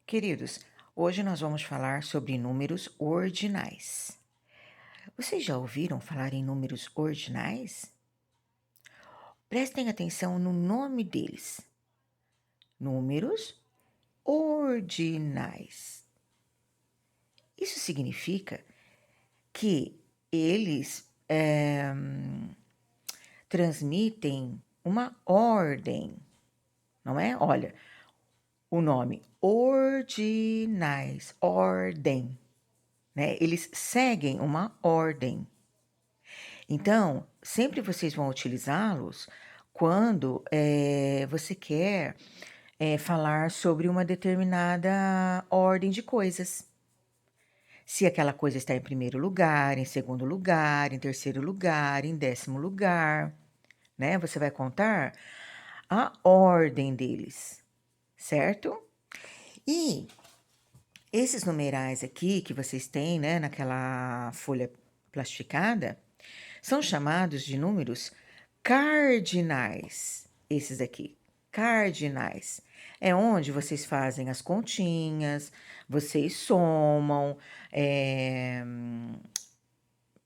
Queridos, hoje nós vamos falar sobre números ordinais. Vocês já ouviram falar em números ordinais? Prestem atenção no nome deles. Números ordinais. Isso significa que eles transmitem uma ordem, não é? Olha, o nome ordinais, ordem, né? Eles seguem uma ordem. Então, sempre vocês vão utilizá-los quando você quer falar sobre uma determinada ordem de coisas. Se aquela coisa está em primeiro lugar, em segundo lugar, em terceiro lugar, em décimo lugar, né? Você vai contar a ordem deles, certo? E esses numerais aqui que vocês têm, né, naquela folha plastificada, são chamados de números cardinais. Esses aqui, cardinais. É onde vocês fazem as continhas, vocês somam,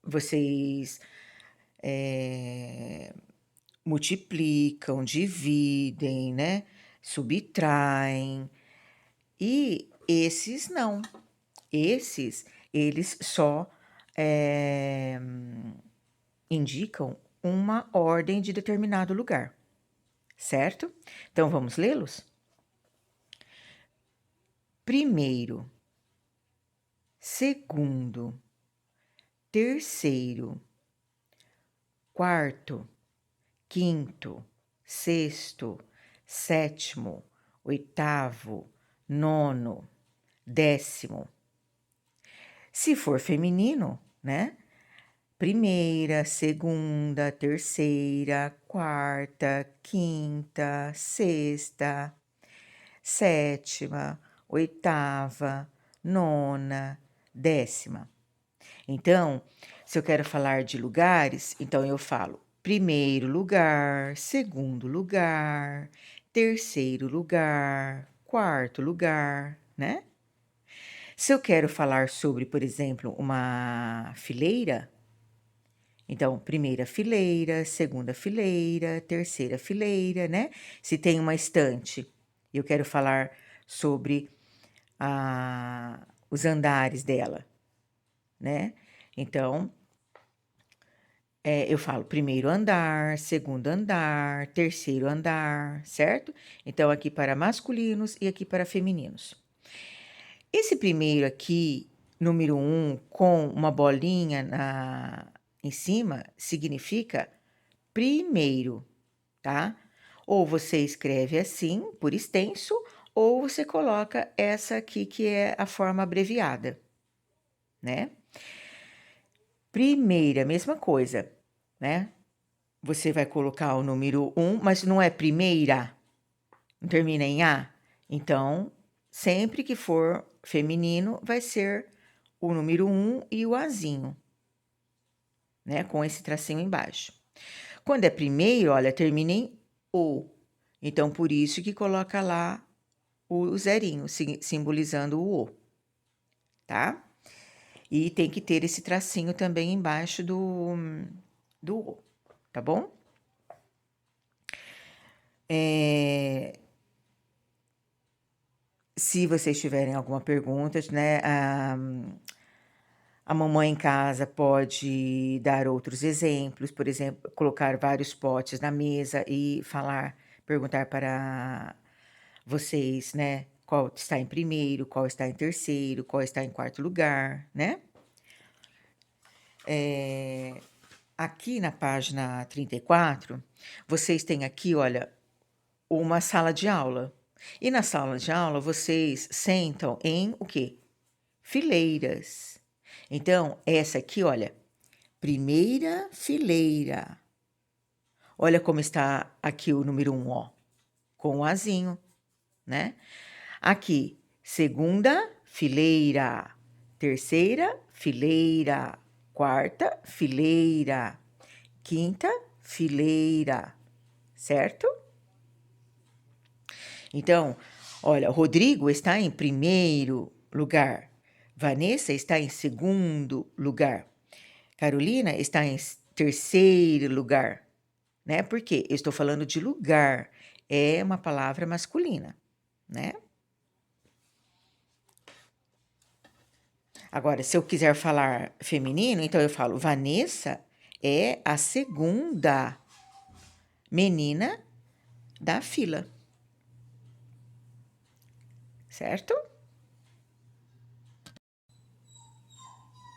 vocês multiplicam, dividem, né? Subtraem. E esses não. Esses, eles só indicam uma ordem de determinado lugar, certo? Então vamos lê-los? Primeiro, segundo, terceiro, quarto, quinto, sexto, sétimo, oitavo, nono, décimo. Se for feminino, né? Primeira, segunda, terceira, quarta, quinta, sexta, sétima, oitava, nona, décima. Então, se eu quero falar de lugares, então eu falo primeiro lugar, segundo lugar, terceiro lugar, quarto lugar, né? Se eu quero falar sobre, por exemplo, uma fileira, então, primeira fileira, segunda fileira, terceira fileira, né? Se tem uma estante, eu quero falar sobre os andares dela, né? Então, eu falo primeiro andar, segundo andar, terceiro andar, certo? Então, aqui para masculinos e aqui para femininos. Esse primeiro aqui, número 1, com uma bolinha em cima, significa primeiro, tá? Ou você escreve assim, por extenso, ou você coloca essa aqui que é a forma abreviada, né? Primeira, mesma coisa, né? Você vai colocar o número 1, mas não é primeira, não termina em A. Então, sempre que for feminino, vai ser o número 1 e o Azinho, né? Com esse tracinho embaixo. Quando é primeiro, olha, termina em O. Então, por isso que coloca lá o zerinho, simbolizando o O, tá? E tem que ter esse tracinho também embaixo do O, tá bom? Se vocês tiverem alguma pergunta, né, a mamãe em casa pode dar outros exemplos, por exemplo, colocar vários potes na mesa e perguntar para vocês, né, qual está em primeiro, qual está em terceiro, qual está em quarto lugar, né? Aqui na página 34, vocês têm aqui, olha, uma sala de aula. E na sala de aula, vocês sentam em o quê? Fileiras. Então, essa aqui, olha, primeira fileira. Olha como está aqui o número 1, ó, com o azinho, né? Aqui, segunda fileira, terceira fileira, quarta fileira, quinta fileira, certo? Então, Olha, Rodrigo está em primeiro lugar. Vanessa está em segundo lugar. Carolina está em terceiro lugar, né? Porque eu estou falando de lugar, é uma palavra masculina, né? Agora, se eu quiser falar feminino, então eu falo Vanessa é a segunda menina da fila, certo?